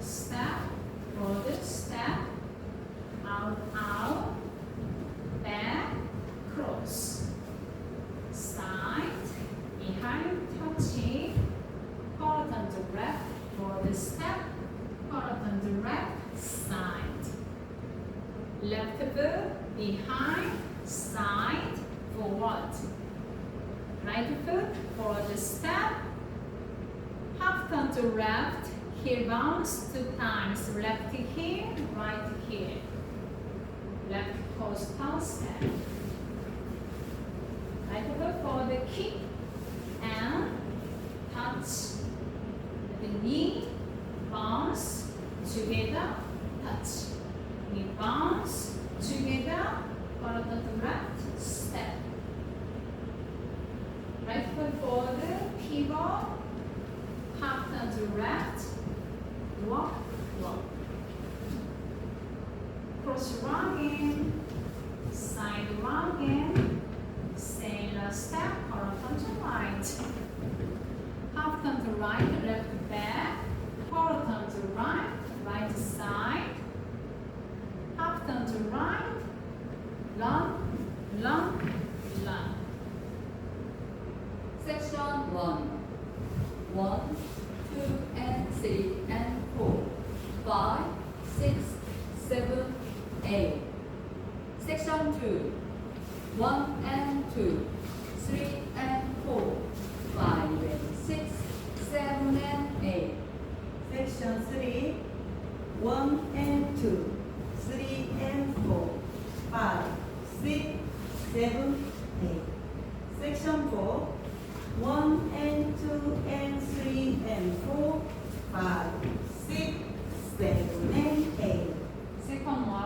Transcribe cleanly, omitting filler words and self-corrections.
step, forward step, out, out, back, cross, side, behind, touching, forward on the left, forward step, forward on the right, side. Left foot, behind, side, forward. Right foot, forward step, half turn to left, heel bounce 2 times, left heel, right heel. Left coastal step. Right foot for the kick and touch. The knee, bounce, together, touch. Knee bounce, together, forward to the left, step. Right foot for the pivot, half turn to left, walk, walk. Cross rocking, side rocking, sailor step, horizontal right. Half turn to right, left back, forward turn to right, right side. Half turn to right, long, long, long. Section 1. 1, 2, and 3, and 4, 5, 6, 7, 8. Section 2. 1 and 2, 3 and 4, 5 and 6, 7 and 8. Section 3, 1 and 2, 3 and 4, 5, 6, 7, 8. Section 4, 1 and 2 and 3 and 4, 5, 6, 7 and 8. Second one.